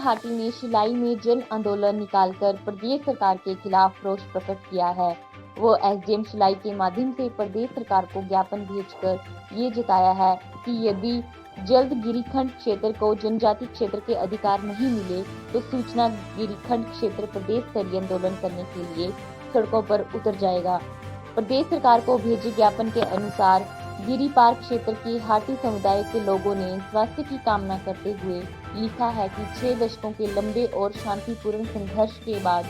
हाटी ने शिलाई में जन आंदोलन निकालकर प्रदेश सरकार के खिलाफ रोष प्रकट किया है। वो एसडीएम शिलाई के माध्यम से प्रदेश सरकार को ज्ञापन भेजकर ये जताया है कि यदि जल्द गिरिखंड क्षेत्र को जनजाति क्षेत्र के अधिकार नहीं मिले तो सूचना गिरिखंड क्षेत्र प्रदेश स्तरीय आंदोलन करने के लिए सड़कों पर उतर जाएगा। प्रदेश सरकार को भेजे ज्ञापन के अनुसार गिरी पार्क क्षेत्र के हाटी समुदाय के लोगों ने स्वास्थ्य की कामना करते हुए लिखा है कि 6 दशकों के लंबे और शांतिपूर्ण संघर्ष के बाद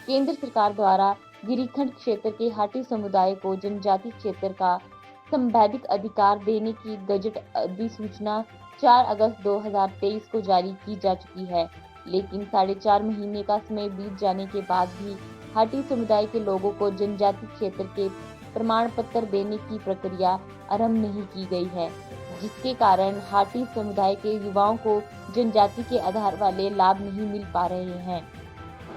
केंद्र सरकार द्वारा गिरिखंड क्षेत्र के हाटी समुदाय को जनजाति क्षेत्र का संवैधानिक अधिकार देने की गजट अधिसूचना 4 अगस्त 2023 को जारी की जा चुकी है, लेकिन 4.5 महीने का समय बीत जाने के बाद भी हाटी समुदाय के लोगों को जनजाति क्षेत्र के प्रमाण पत्र देने की प्रक्रिया आरंभ नहीं की गई है, जिसके कारण हाटी समुदाय के युवाओं को जनजाति के आधार वाले लाभ नहीं मिल पा रहे हैं।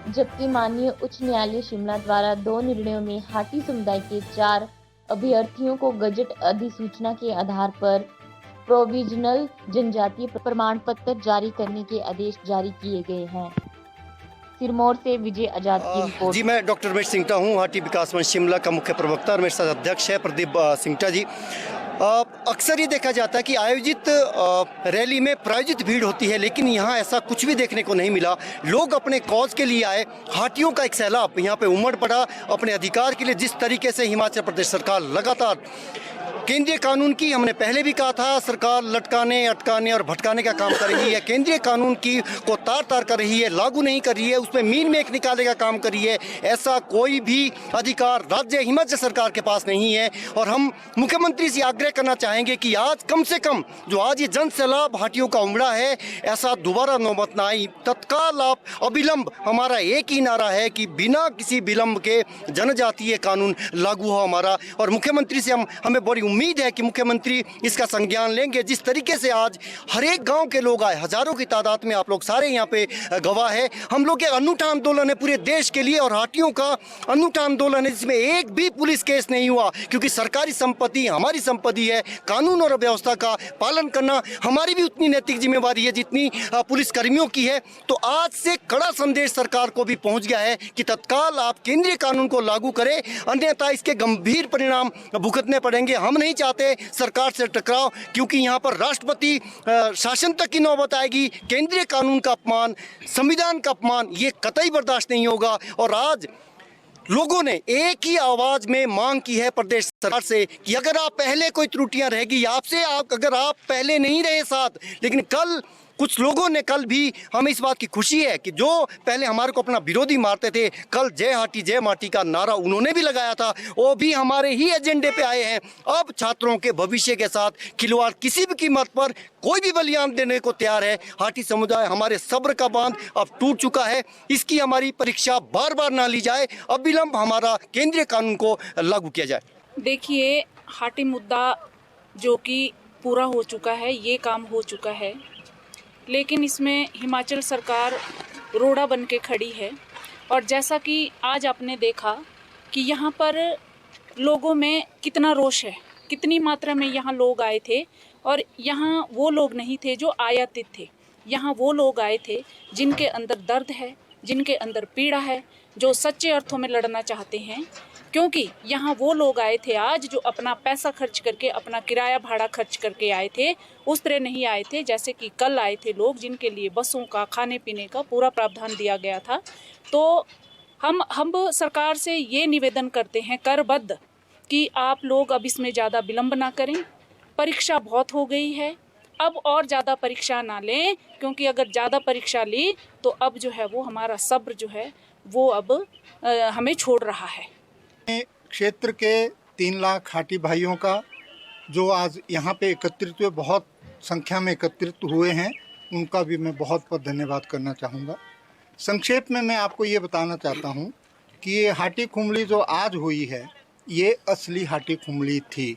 जबकि माननीय उच्च न्यायालय शिमला द्वारा 2 निर्णयों में हाटी समुदाय के 4 अभ्यर्थियों को गजट अधिसूचना के आधार पर प्रोविजनल जनजातीय प्रमाण पत्र जारी करने के आदेश जारी किए गए हैं। सिरमौर से विजय आजाद की रिपोर्ट। जी, मैं डॉक्टर रमेश सिंगटा हूँ, हाटी विकास मंच शिमला का मुख्य प्रवक्ता और मेरे साथ अध्यक्ष है प्रदीप सिंगटा जी। अक्सर ये देखा जाता है कि आयोजित रैली में प्रायोजित भीड़ होती है, लेकिन यहाँ ऐसा कुछ भी देखने को नहीं मिला। लोग अपने कॉज के लिए आए, हाटियों का एक सैलाब यहाँ पे उमड़ पड़ा अपने अधिकार के लिए। जिस तरीके से हिमाचल प्रदेश सरकार लगातार केंद्रीय कानून की, हमने पहले भी कहा था, सरकार लटकाने, अटकाने और भटकाने का काम कर रही है। केंद्रीय कानून की को तार कर रही है, लागू नहीं कर रही है, उसमें मीन मेख निकालने का काम कर रही है। ऐसा कोई भी अधिकार राज्य हिमाचल सरकार के पास नहीं है। और हम मुख्यमंत्री से आग्रह करना चाहेंगे कि आज कम से कम जो आज ये जन सैलाब हाटियों का उमड़ा है, ऐसा दोबारा नौबत ना आई। तत्काल आप अविलंब, हमारा एक ही नारा है कि बिना किसी विलंब के जनजातीय कानून लागू हो हमारा। और मुख्यमंत्री से हमें बड़ी उम्मीद है कि मुख्यमंत्री इसका संज्ञान लेंगे। जिस तरीके से आज हर एक गांव के लोग आए, हजारों की तादाद में, आप लोग सारे यहाँ पे गवाह है। हम लोग के अनूठा आंदोलन है पूरे देश के लिए और हाटियों का अनूठा आंदोलन है, जिसमें एक भी पुलिस केस नहीं हुआ, क्योंकि सरकारी संपत्ति हमारी संपत्ति है। कानून और व्यवस्था का पालन करना हमारी भी उतनी नैतिक जिम्मेवारी है जितनी पुलिस कर्मियों की है। तो आज से कड़ा संदेश सरकार को भी पहुंच गया है कि तत्काल आप केंद्रीय कानून को लागू करें, अन्यथा इसके गंभीर परिणाम भुगतने पड़ेंगे। हम नहीं चाहते सरकार से टकराव, क्योंकि यहाँ पर राष्ट्रपति शासन तक की नौबत आएगी। केंद्रीय कानून का अपमान, संविधान का अपमान, ये कतई बर्दाश्त नहीं होगा। और आज लोगों ने एक ही आवाज में मांग की है प्रदेश सरकार से कि अगर आप पहले कोई त्रुटियां रहेगी आपसे, अगर आप पहले नहीं रहे साथ, लेकिन कल कुछ लोगों ने, कल भी हमें इस बात की खुशी है कि जो पहले हमारे को अपना विरोधी मारते थे, कल जय हाटी जय माटी का नारा उन्होंने भी लगाया था, वो भी हमारे ही एजेंडे पे आए हैं। अब छात्रों के भविष्य के साथ खिलवाड़ किसी भी कीमत पर कोई भी बलिदान देने को तैयार है। हाटी समुदाय, हमारे सब्र का बांध अब टूट चुका है। इसकी हमारी परीक्षा बार बार ना ली जाए, अविलंब हमारा केंद्रीय कानून को लागू किया जाए। देखिए, हाटी मुद्दा जो कि पूरा हो चुका है, ये काम हो चुका है, लेकिन इसमें हिमाचल सरकार रोड़ा बन के खड़ी है। और जैसा कि आज आपने देखा कि यहाँ पर लोगों में कितना रोष है, कितनी मात्रा में यहाँ लोग आए थे। और यहाँ वो लोग नहीं थे जो आयातित थे, यहाँ वो लोग आए थे जिनके अंदर दर्द है, जिनके अंदर पीड़ा है, जो सच्चे अर्थों में लड़ना चाहते हैं। क्योंकि यहाँ वो लोग आए थे आज जो अपना पैसा खर्च करके, अपना किराया भाड़ा खर्च करके आए थे। उस तरह नहीं आए थे जैसे कि कल आए थे लोग जिनके लिए बसों का, खाने पीने का पूरा प्रावधान दिया गया था। तो हम सरकार से ये निवेदन करते हैं करबद्ध कि आप लोग अब इसमें ज़्यादा विलंब ना करें। परीक्षा बहुत हो गई है, अब और ज़्यादा परीक्षा ना लें, क्योंकि अगर ज़्यादा परीक्षा ली तो अब जो है वो हमारा सब्र जो है वो अब हमें छोड़ रहा है। क्षेत्र के 3 लाख हाटी भाइयों का जो आज यहाँ पे एकत्रित हुए, बहुत संख्या में एकत्रित हुए हैं, उनका भी मैं बहुत बहुत धन्यवाद करना चाहूँगा। संक्षेप में मैं आपको ये बताना चाहता हूँ कि ये हाटी खुमली जो आज हुई है, ये असली हाटी खुमली थी,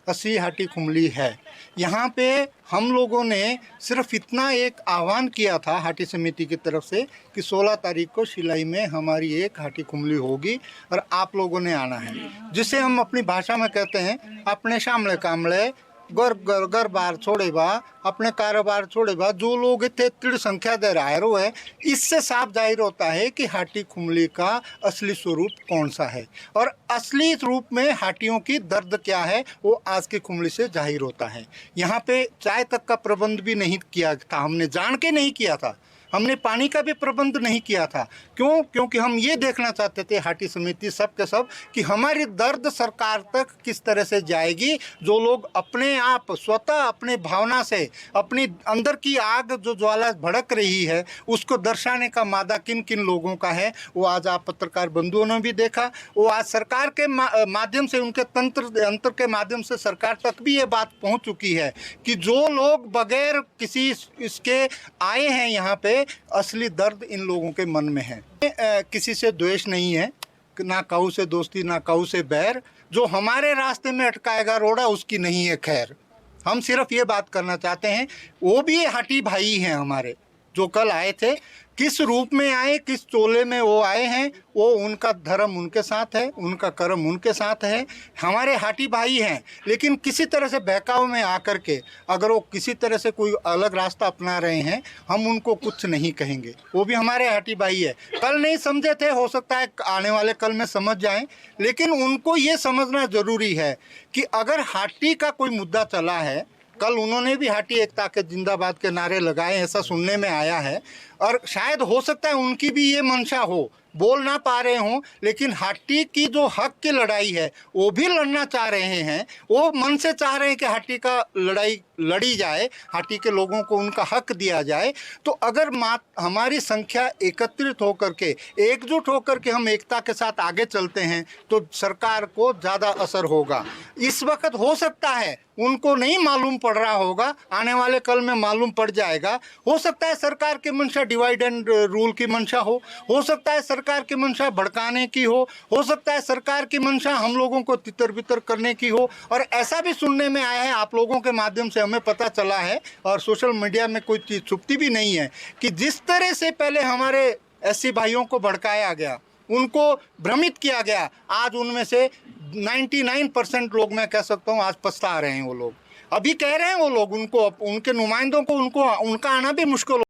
असली हाटी खुमली है। यहाँ पे हम लोगों ने सिर्फ इतना एक आह्वान किया था हाटी समिति की तरफ से कि 16 तारीख को शिलाई में हमारी एक हाटी खुमली होगी और आप लोगों ने आना है, जिसे हम अपनी भाषा में कहते हैं अपने शामले कामले घर बार छोड़े बा, अपने कारोबार छोड़े बा, जो लोग इतने तिड़ संख्या दे रहा है, इससे साफ जाहिर होता है कि हाटी खुमली का असली स्वरूप कौन सा है और असली रूप में हाटियों की दर्द क्या है वो आज की खुमली से जाहिर होता है। यहाँ पे चाय तक का प्रबंध भी नहीं किया था, हमने जान के नहीं किया था, हमने पानी का भी प्रबंध नहीं किया था। क्यों? क्योंकि हम ये देखना चाहते थे हाटी समिति सब के सब कि हमारी दर्द सरकार तक किस तरह से जाएगी। जो लोग अपने आप स्वतः अपने भावना से अपनी अंदर की आग जो ज्वाला भड़क रही है उसको दर्शाने का मादा किन किन लोगों का है वो आज आप पत्रकार बंधुओं ने भी देखा। वो आज सरकार के माध्यम से उनके तंत्र के माध्यम से सरकार तक भी ये बात पहुँच चुकी है कि जो लोग बगैर किसी इसके आए हैं यहाँ पे, असली दर्द इन लोगों के मन में है। किसी से द्वेष नहीं है, ना काऊ से दोस्ती ना काऊ से बैर। जो हमारे रास्ते में अटकाएगा रोड़ा उसकी नहीं है खैर। हम सिर्फ ये बात करना चाहते हैं, वो भी हाटी भाई हैं हमारे जो कल आए थे, किस रूप में आए, किस चोले में वो आए हैं, वो उनका धर्म उनके साथ है, उनका कर्म उनके साथ है। हमारे हाटी भाई हैं, लेकिन किसी तरह से बहकाव में आकर के अगर वो किसी तरह से कोई अलग रास्ता अपना रहे हैं, हम उनको कुछ नहीं कहेंगे। वो भी हमारे हाटी भाई है। कल नहीं समझे थे, हो सकता है आने वाले कल में समझ जाएं, लेकिन उनको ये समझना ज़रूरी है कि अगर हाटी का कोई मुद्दा चला है, कल उन्होंने भी हाटी एकता के जिंदाबाद के नारे लगाए, ऐसा सुनने में आया है। और शायद हो सकता है उनकी भी ये मंशा हो, बोल ना पा रहे हों, लेकिन हाटी की जो हक की लड़ाई है वो भी लड़ना चाह रहे हैं। वो मन से चाह रहे हैं कि हाटी का लड़ाई लड़ी जाए, हाटी के लोगों को उनका हक दिया जाए। तो अगर हमारी संख्या एकत्रित होकर के, एकजुट होकर के हम एकता के साथ आगे चलते हैं तो सरकार को ज़्यादा असर होगा। इस वक्त हो सकता है उनको नहीं मालूम पड़ रहा होगा, आने वाले कल में मालूम पड़ जाएगा। हो सकता है सरकार की मंशा डिवाइड एंड रूल की मंशा हो सकता है सरकार की मंशा भड़काने की हो सकता है सरकार की मंशा हम लोगों को तितर बितर करने की हो। और ऐसा भी सुनने में आया है, आप लोगों के माध्यम से हमें पता चला है और सोशल मीडिया में कोई चीज़ छुपती भी नहीं है कि जिस तरह से पहले हमारे एससी भाइयों को भड़काया गया, उनको भ्रमित किया गया, आज उनमें से 99% लोग, मैं कह सकता हूँ, आज पछता रहे हैं। वो लोग अभी कह रहे हैं, वो लोग उनको, उनके नुमाइंदों को उनका आना भी मुश्किल